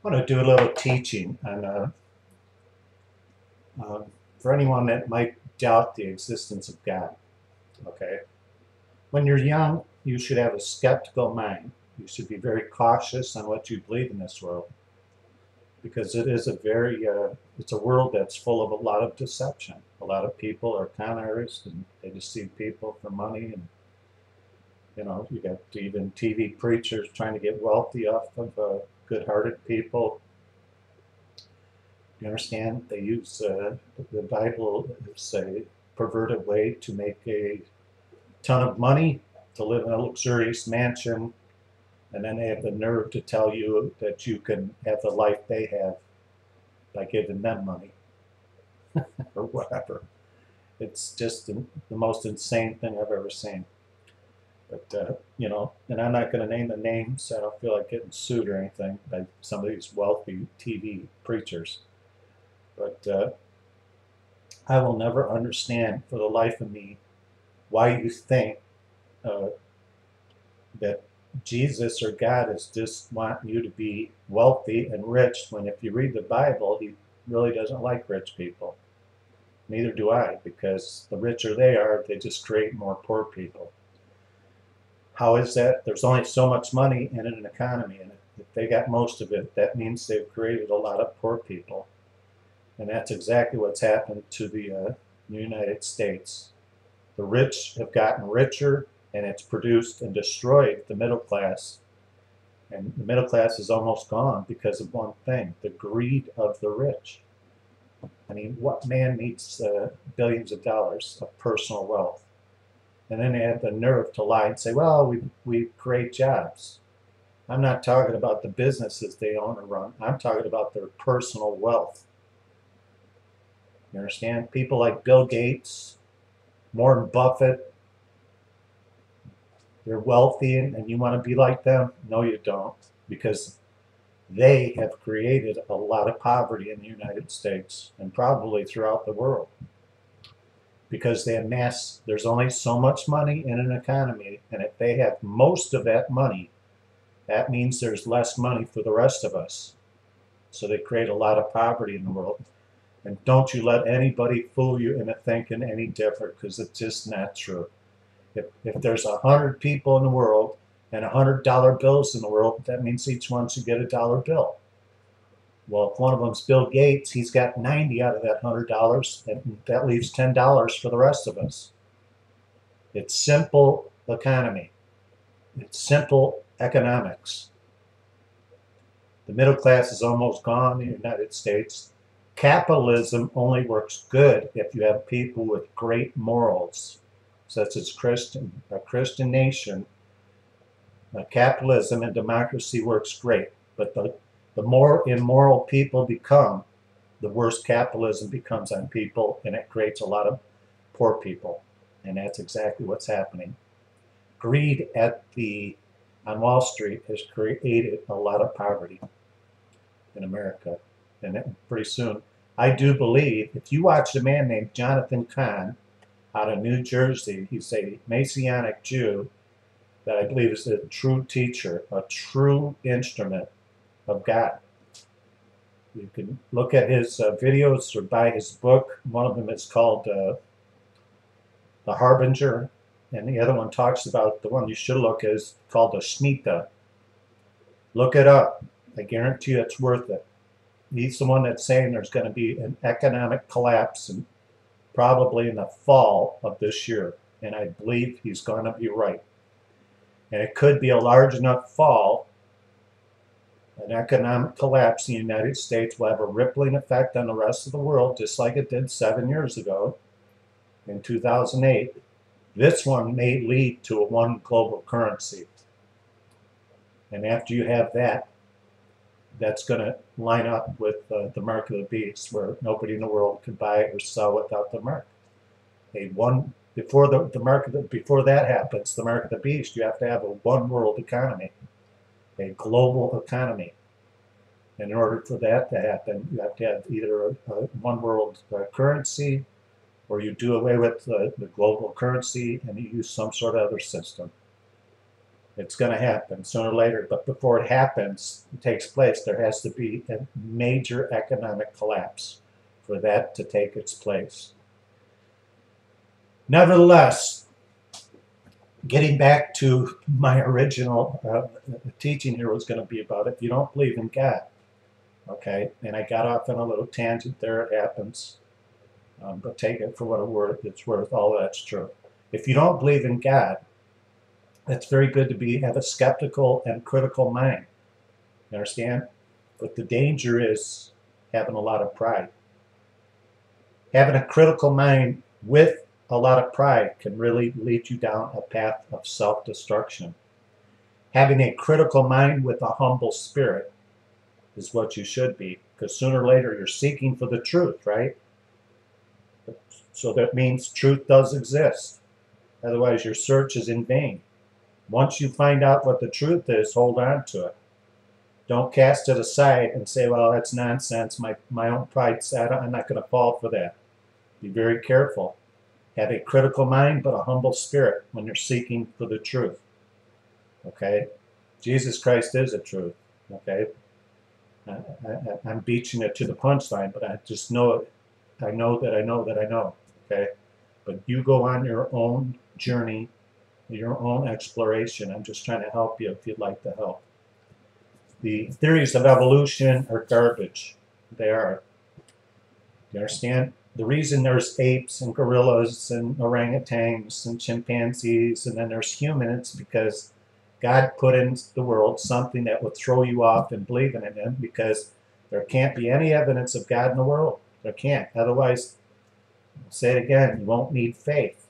want to do a little teaching on, for anyone that might doubt the existence of God. Okay, when you're young, you should have a skeptical mind. You should be very cautious on what you believe in this world, because it is a very, it's a world that's full of a lot of deception. A lot of people are con artists, and they deceive people for money, and you got even TV preachers trying to get wealthy off of good-hearted people. You understand? They use the Bible as a perverted way to make a ton of money, to live in a luxurious mansion, and then they have the nerve to tell you that you can have the life they have by giving them money or whatever. It's just the most insane thing I've ever seen. But, and I'm not going to name the names. I don't feel like getting sued or anything by some of these wealthy TV preachers. But I will never understand for the life of me why you think that Jesus or God is just wanting you to be wealthy and rich, when if you read the Bible, he really doesn't like rich people. Neither do I, because the richer they are, they just create more poor people. How is that? There's only so much money in an economy, and if they got most of it, that means they've created a lot of poor people. And that's exactly what's happened to the United States. The rich have gotten richer, and it's produced and destroyed the middle class. And the middle class is almost gone because of one thing: the greed of the rich. I mean, what man needs billions of dollars of personal wealth? And then they have the nerve to lie and say, well, we create jobs. I'm not talking about the businesses they own or run. I'm talking about their personal wealth. You understand? People like Bill Gates, Warren Buffett, they're wealthy, and you want to be like them? No, you don't, because they have created a lot of poverty in the United States and probably throughout the world, because they amass, there's only so much money in an economy, and if they have most of that money, that means there's less money for the rest of us. So they create a lot of poverty in the world. And don't you let anybody fool you into thinking any different, because it's just not true. If there's 100 people in the world and $100 bills in the world, that means each one should get a dollar bill. Well, if one of them's Bill Gates, he's got 90 out of that $100, and that leaves $10 for the rest of us. It's simple economy. It's simple economics. The middle class is almost gone in the United States. Capitalism only works good if you have people with great morals, such as a Christian nation. Capitalism and democracy works great, but the more immoral people become, the worse capitalism becomes on people, and it creates a lot of poor people. And that's exactly what's happening. Greed on Wall Street has created a lot of poverty in America. And pretty soon, I do believe, if you watch a man named Jonathan Cahn out of New Jersey, he's a Messianic Jew that I believe is a true teacher, a true instrument of God. You can look at his videos or buy his book. One of them is called The Harbinger, and the other one talks about, the one you should look is called the Shemitah. Look it up. I guarantee you it's worth it. He's the one that's saying there's going to be an economic collapse, and probably in the fall of this year. And I believe he's going to be right. And it could be a large enough fall. An economic collapse in the United States will have a rippling effect on the rest of the world, just like it did 7 years ago in 2008. This one may lead to a one global currency. And after you have that, that's going to line up with the mark of the beast, where nobody in the world can buy or sell without the mark. Before that happens, the mark of the beast, you have to have a one world economy, a global economy. And in order for that to happen, you have to have either a one world currency, or you do away with the global currency and you use some sort of other system. It's going to happen sooner or later, but before it happens, it takes place, there has to be a major economic collapse for that to take its place. Nevertheless, getting back to my original teaching here was going to be about if you don't believe in God, okay? And I got off on a little tangent there, it happens, but take it for what it's worth, all that's true. If you don't believe in God, it's very good to have a skeptical and critical mind. You understand? But the danger is having a lot of pride. Having a critical mind with a lot of pride can really lead you down a path of self-destruction. Having a critical mind with a humble spirit is what you should be, because sooner or later you're seeking for the truth, right? So that means truth does exist. Otherwise your search is in vain. Once you find out what the truth is, hold on to it. Don't cast it aside and say, well, that's nonsense. My own pride said I'm not going to fall for that. Be very careful. Have a critical mind, but a humble spirit when you're seeking for the truth. Okay? Jesus Christ is the truth. Okay? I'm beaching it to the punchline, but I just know it. I know that I know that I know. Okay? But you go on your own journey, your own exploration. I'm just trying to help you if you'd like to help. The theories of evolution are garbage. They are. You understand? The reason there's apes and gorillas and orangutans and chimpanzees and then there's humans because God put into the world something that would throw you off and believing in Him, because there can't be any evidence of God in the world. There can't. Otherwise, I'll say it again, you won't need faith.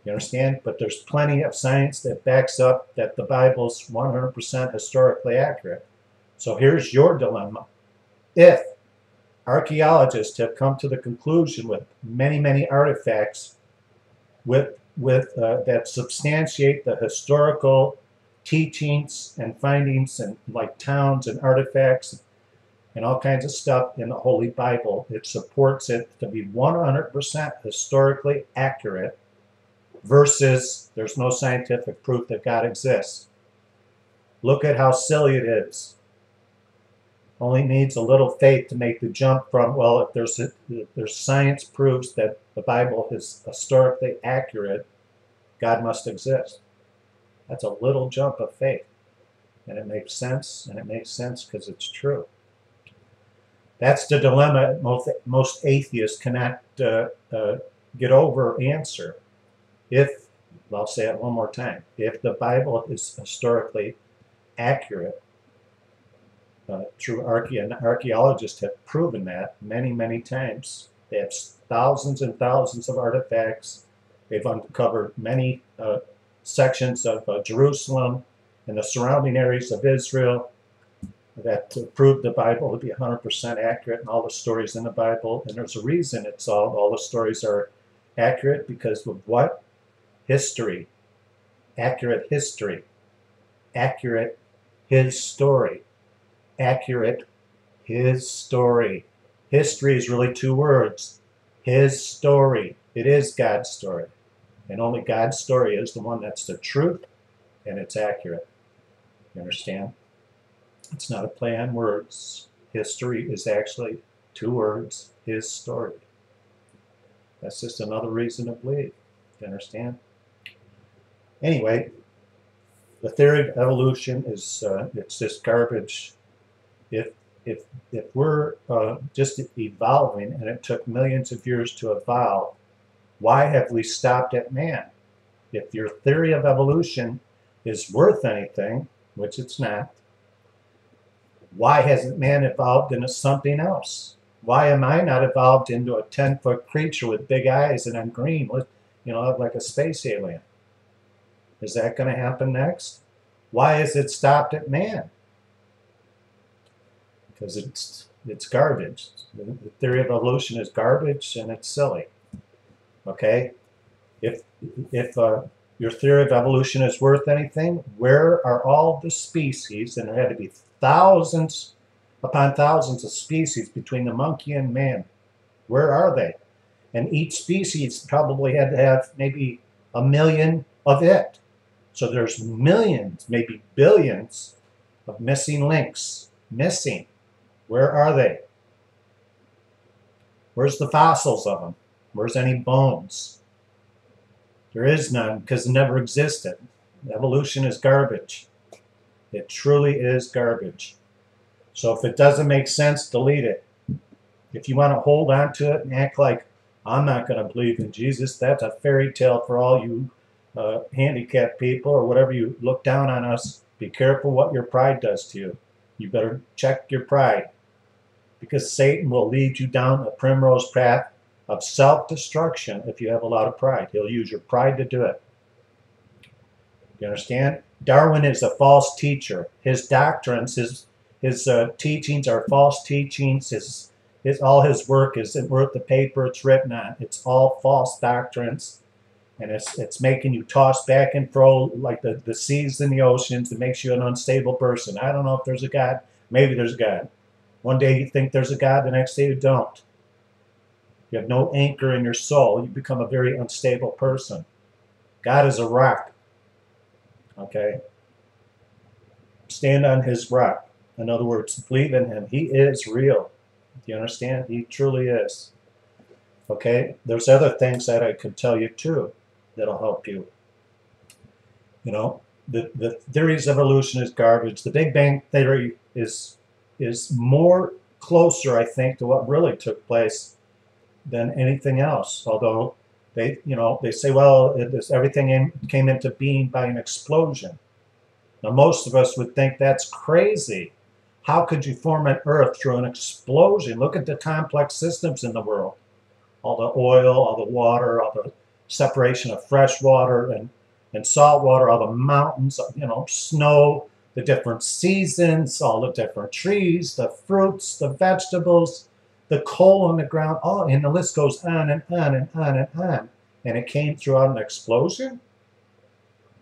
You understand? But there's plenty of science that backs up that the Bible's 100% historically accurate. So here's your dilemma. If archaeologists have come to the conclusion with many, many artifacts that substantiate the historical teachings and findings and like towns and artifacts and all kinds of stuff in the Holy Bible, it supports it to be 100% historically accurate, versus there's no scientific proof that God exists. Look at how silly it is. Only needs a little faith to make the jump from, well, if there's science proves that the Bible is historically accurate, God must exist. That's a little jump of faith. And it makes sense, and it makes sense because it's true. That's the dilemma most atheists cannot get over or answer. If, I'll say it one more time, if the Bible is historically accurate, true archaeologists have proven that many, many times. They have thousands and thousands of artifacts. They've uncovered many sections of Jerusalem and the surrounding areas of Israel that prove the Bible to be 100% accurate and all the stories in the Bible. And there's a reason it's all the stories are accurate, because of what? History. Accurate history. Accurate His story. Accurate His story. History is really two words. His story. It is God's story. And only God's story is the one that's the truth, and it's accurate. You understand? It's not a play on words. History is actually two words. His story. That's just another reason to believe. You understand? Anyway, the theory of evolution is it's just garbage. If we're just evolving and it took millions of years to evolve, why have we stopped at man? If your theory of evolution is worth anything, which it's not, why hasn't man evolved into something else? Why am I not evolved into a 10-foot creature with big eyes and I'm green, like a space alien? Is that going to happen next? Why is it stopped at man? Because it's garbage. The theory of evolution is garbage and it's silly. Okay? If your theory of evolution is worth anything, where are all the species? And there had to be thousands upon thousands of species between the monkey and man. Where are they? And each species probably had to have maybe 1 million of it. So there's millions, maybe billions of missing links. Missing. Where are they? Where's the fossils of them? Where's any bones? There is none because it never existed. Evolution is garbage. It truly is garbage. So if it doesn't make sense, delete it. If you want to hold on to it and act like, I'm not going to believe in Jesus, that's a fairy tale for all you handicapped people or whatever you look down on us. Be careful what your pride does to you. You better check your pride, because Satan will lead you down a primrose path of self-destruction if you have a lot of pride. He'll use your pride to do it. You understand? Darwin is a false teacher. His doctrines, his teachings are false teachings. All his work isn't worth the paper it's written on. It's all false doctrines, and it's making you toss back and fro like the seas and the oceans. It makes you an unstable person. I don't know if there's a God. Maybe there's a God. One day you think there's a God, the next day you don't. You have no anchor in your soul. You become a very unstable person. God is a rock. Okay? Stand on his rock. In other words, believe in him. He is real. Do you understand? He truly is. Okay? There's other things that I could tell you too that'll help you. You know, the theories of evolution is garbage. The Big Bang Theory is more closer, I think, to what really took place than anything else. Although they say, well, everything came into being by an explosion. Now, most of us would think that's crazy. How could you form an Earth through an explosion? Look at the complex systems in the world. All the oil, all the water, all the separation of fresh water and salt water, all the mountains, snow, the different seasons, all the different trees, the fruits, the vegetables, the coal in the ground, and the list goes on and on and on and on. And it came throughout an explosion?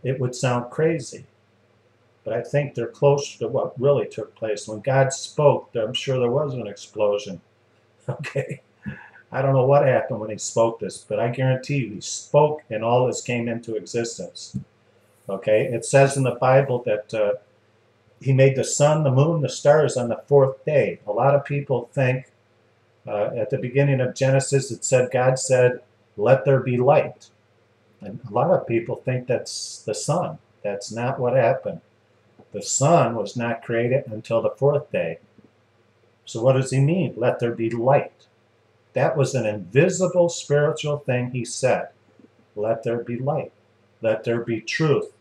It would sound crazy. But I think they're closer to what really took place. When God spoke, I'm sure there was an explosion. Okay? I don't know what happened when he spoke this, but I guarantee you he spoke and all this came into existence. Okay? It says in the Bible that he made the sun, the moon, the stars on the fourth day. A lot of people think at the beginning of Genesis it said, God said, let there be light. And a lot of people think that's the sun. That's not what happened. The sun was not created until the fourth day. So what does he mean? Let there be light. That was an invisible spiritual thing he said. Let there be light. Let there be truth.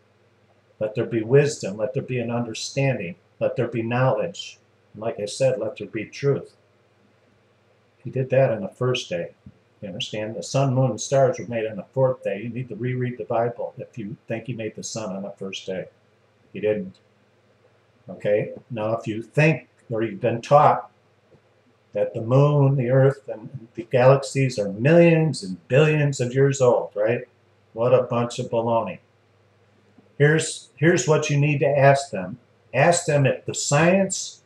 Let there be wisdom. Let there be an understanding. Let there be knowledge. And like I said, let there be truth. He did that on the first day. You understand? The sun, moon, and stars were made on the fourth day. You need to reread the Bible if you think he made the sun on the first day. He didn't. Okay? Now, if you think, or you've been taught, that the moon, the earth, and the galaxies are millions and billions of years old, right? What a bunch of baloney. Here's what you need to ask them. Ask them if the science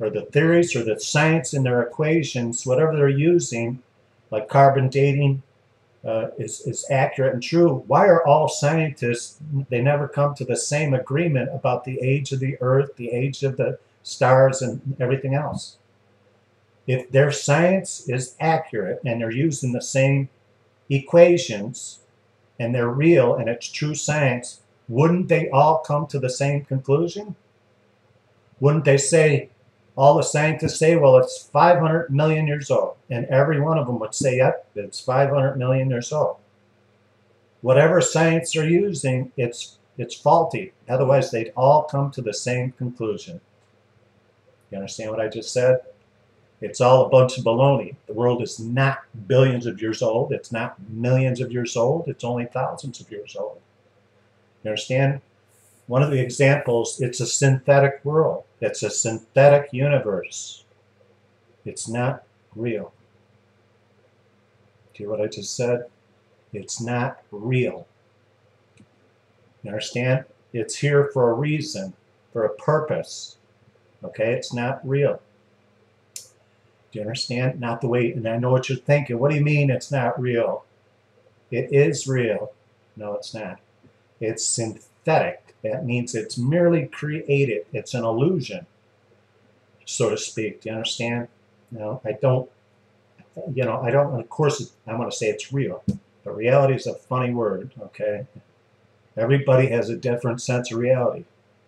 or the theories or the science in their equations, whatever they're using, like carbon dating, is accurate and true. Why are all scientists, they never come to the same agreement about the age of the earth, the age of the stars, and everything else? If their science is accurate and they're using the same equations and they're real and it's true science, wouldn't they all come to the same conclusion? Wouldn't they say, all the scientists say, well, it's 500 million years old, and every one of them would say, yep, it's 500 million years old. Whatever science they're using, it's faulty. Otherwise, they'd all come to the same conclusion. You understand what I just said? It's all a bunch of baloney. The world is not billions of years old. It's not millions of years old. It's only thousands of years old. You understand? One of the examples, it's a synthetic world. It's a synthetic universe. It's not real. Do you hear what I just said? It's not real. You understand? It's here for a reason, for a purpose. Okay? It's not real. Do you understand? Not the way, and I know what you're thinking. What do you mean it's not real? It is real. No, it's not. It's synthetic. synthetic. That means it's merely created. It's an illusion, so to speak. Do you understand? No, I don't, I don't, of course, I want to say it's real, but reality is a funny word, okay? Everybody has a different sense of reality.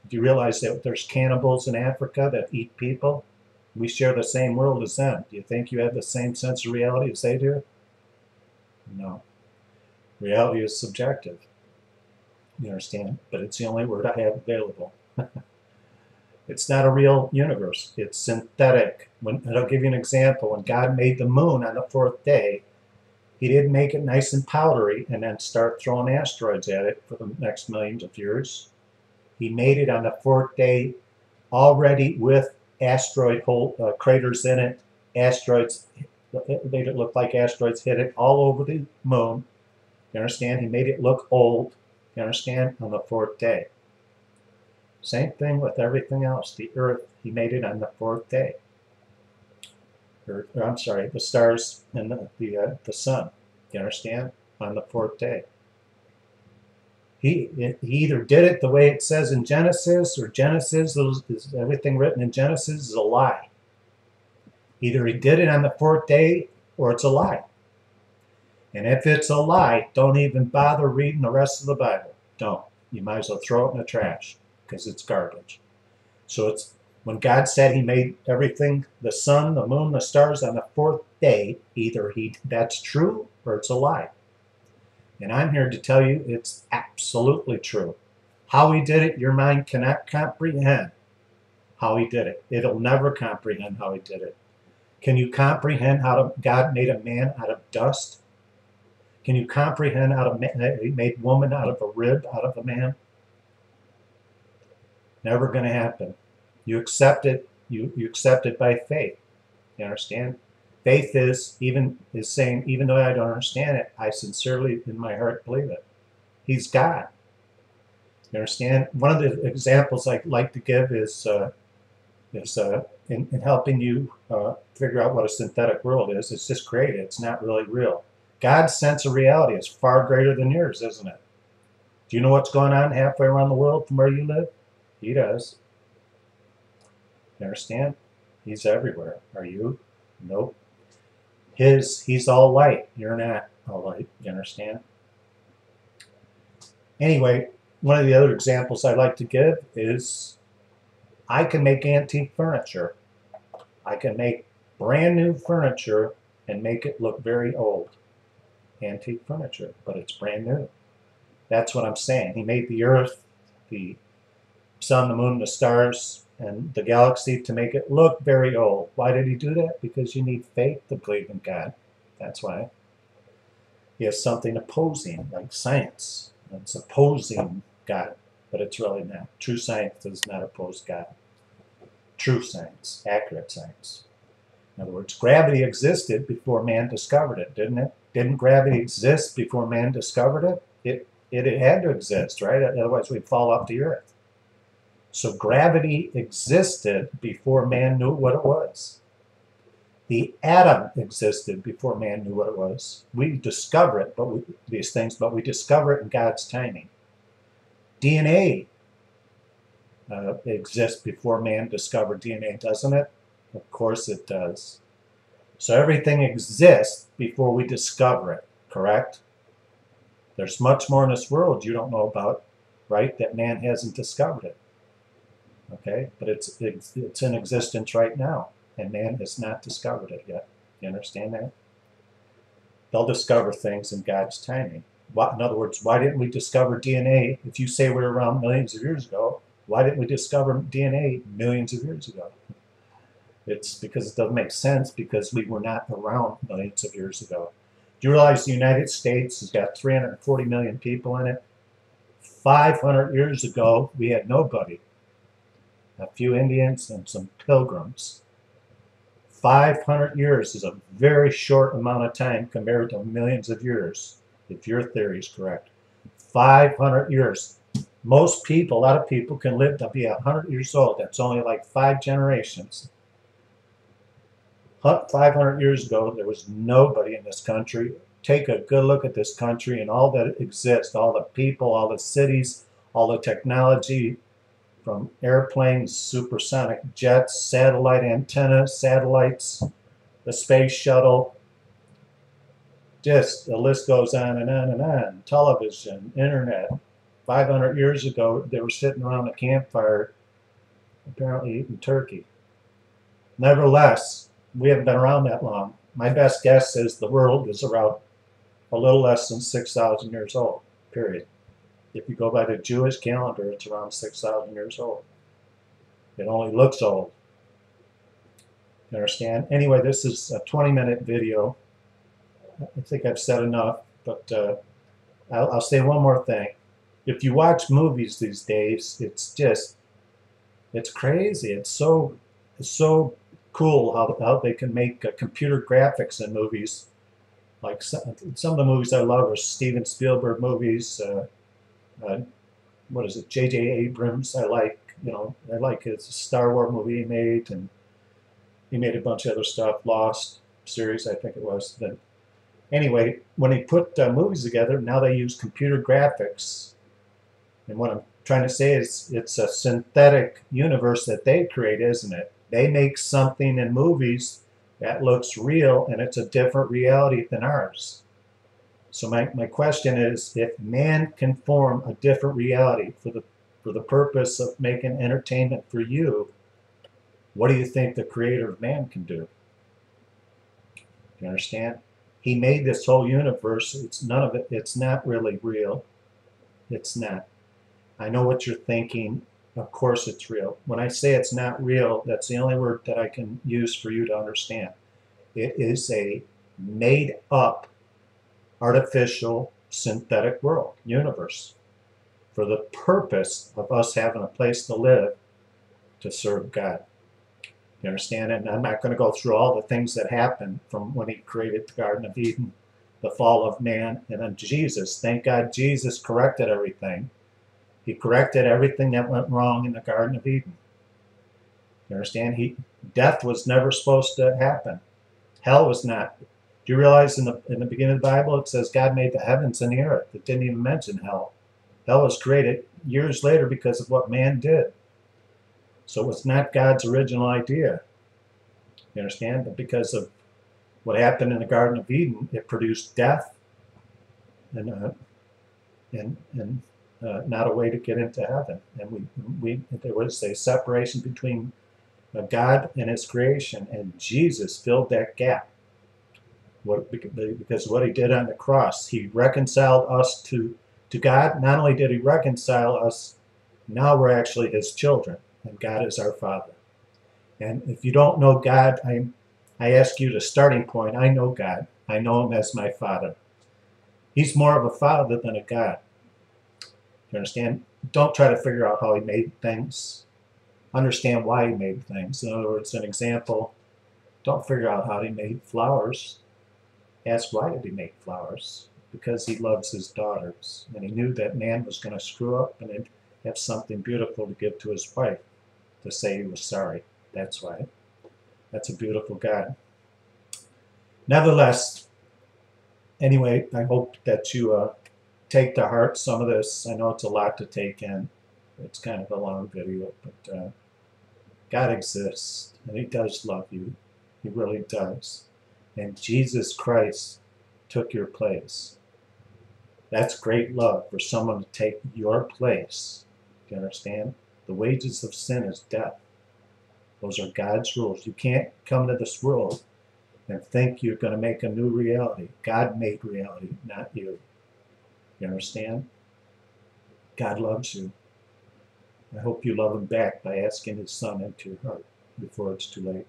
Do you realize that there's cannibals in Africa that eat people? We share the same world as them. Do you think you have the same sense of reality as they do? No. Reality is subjective. You understand? But it's the only word I have available. It's not a real universe. It's synthetic. I'll give you an example. When God made the moon on the fourth day, he didn't make it nice and powdery and then start throwing asteroids at it for the next millions of years. He made it on the fourth day already with asteroid craters in it. Asteroids, it made it look like asteroids hit it all over the moon. You understand? He made it look old. You understand? On the fourth day. Same thing with everything else. The earth, he made it on the fourth day. I'm sorry, the stars and the sun. You understand? On the fourth day. He either did it the way it says in Genesis, or Genesis, everything written in Genesis is a lie. Either he did it on the fourth day, or it's a lie. And if it's a lie, don't even bother reading the rest of the Bible. Don't. You might as well throw it in the trash, because it's garbage. So it's when God said he made everything, the sun, the moon, the stars on the fourth day, either that's true or it's a lie. And I'm here to tell you it's absolutely true. How he did it, your mind cannot comprehend how he did it. It'll never comprehend how he did it. Can you comprehend how God made a man out of dust? Can you comprehend how he made woman out of a rib, out of a man? Never going to happen. You accept it. You accept it by faith. You understand? Faith is saying, even though I don't understand it, I sincerely in my heart believe it. He's God. You understand? One of the examples I like to give is in helping you figure out what a synthetic world is. It's just created. It's not really real. God's sense of reality is far greater than yours, isn't it? Do you know what's going on halfway around the world from where you live? He does. You understand? He's everywhere. Are you? Nope. He's all light. You're not all light. You understand? Anyway, one of the other examples I like to give is I can make antique furniture. I can make brand new furniture and make it look very old. Antique furniture, but it's brand new. That's what I'm saying. He made the earth, the sun, the moon, the stars, and the galaxy to make it look very old. Why did he do that? Because you need faith to believe in God. That's why. He has something opposing, like science. It's opposing God, but it's really not. True science does not oppose God. True science, accurate science. In other words, gravity existed before man discovered it, didn't it? Didn't gravity exist before man discovered it? It had to exist, right? Otherwise we'd fall off the earth. So gravity existed before man knew what it was. The atom existed before man knew what it was. We discover it, but these things, but we discover it in God's timing. DNA exists before man discovered DNA, doesn't it? Of course it does. So everything exists before we discover it, correct? There's much more in this world you don't know about, right, that man hasn't discovered it. Okay, but it's in existence right now, and man has not discovered it yet. You understand that? They'll discover things in God's timing. In other words, why didn't we discover DNA? If you say we're around millions of years ago, why didn't we discover DNA millions of years ago? It's because it doesn't make sense, because we were not around millions of years ago. Do you realize the United States has got 340 million people in it? 500 years ago, we had nobody. A few Indians and some pilgrims. 500 years is a very short amount of time compared to millions of years, if your theory is correct. 500 years. Most people, a lot of people, can live to be 100 years old. That's only like 5 generations. 500 years ago, there was nobody in this country. Take a good look at this country and all that exists, all the people, all the cities, all the technology from airplanes, supersonic jets, satellite antennas, satellites, the space shuttle, just the list goes on and on and on. Television, internet. 500 years ago, they were sitting around a campfire, apparently eating turkey. Nevertheless, we haven't been around that long. My best guess is the world is around a little less than 6,000 years old, period. If you go by the Jewish calendar, it's around 6,000 years old. It only looks old. You understand? Anyway, this is a 20-minute video. I think I've said enough, but I'll say one more thing. If you watch movies these days, it's crazy. It's so cool how they can make computer graphics in movies. Like some of the movies I love are Steven Spielberg movies. What is it? J.J. Abrams. I like his Star Wars movie he made, and he made a bunch of other stuff. Lost series, I think it was. Then anyway, when he put movies together, now they use computer graphics. And what I'm trying to say is it's a synthetic universe that they create, isn't it? They make something in movies that looks real, and it's a different reality than ours. So my question is, if man can form a different reality for the purpose of making entertainment for you, what do you think the creator of man can do? You understand? He made this whole universe. It's not really real. It's not. I know what you're thinking. Of course it's real. When I say it's not real, that's the only word that I can use for you to understand. It is a made-up, artificial, synthetic world, universe, for the purpose of us having a place to live to serve God. You understand? And I'm not going to go through all the things that happened from when he created the Garden of Eden, the fall of man, and then Jesus. Thank God Jesus corrected everything. He corrected everything that went wrong in the Garden of Eden. You understand? Death was never supposed to happen. Hell was not. Do you realize in the beginning of the Bible it says God made the heavens and the earth? It didn't even mention hell. Hell was created years later because of what man did. So it was not God's original idea. You understand? But because of what happened in the Garden of Eden, it produced death and not a way to get into heaven. And there was a separation between God and his creation, and Jesus filled that gap. Because of what he did on the cross, he reconciled us to God. Not only did he reconcile us, now we're actually his children, and God is our Father. And if you don't know God, I ask you the starting point. I know God. I know him as my Father. He's more of a father than a God. You understand? Don't try to figure out how he made things. Understand why he made things. In other words, an example, don't figure out how he made flowers. Ask why did he make flowers? Because he loves his daughters. And he knew that man was going to screw up and he'd have something beautiful to give to his wife to say he was sorry. That's why. That's a beautiful God. Nevertheless, anyway, I hope that you take to heart some of this. I know it's a lot to take in. It's kind of a long video, but God exists, and he does love you. He really does. And Jesus Christ took your place. That's great love for someone to take your place. Do you understand? The wages of sin is death. Those are God's rules. You can't come into this world and think you're going to make a new reality. God made reality, not you. You understand? God loves you. I hope you love him back by asking his son into your heart before it's too late.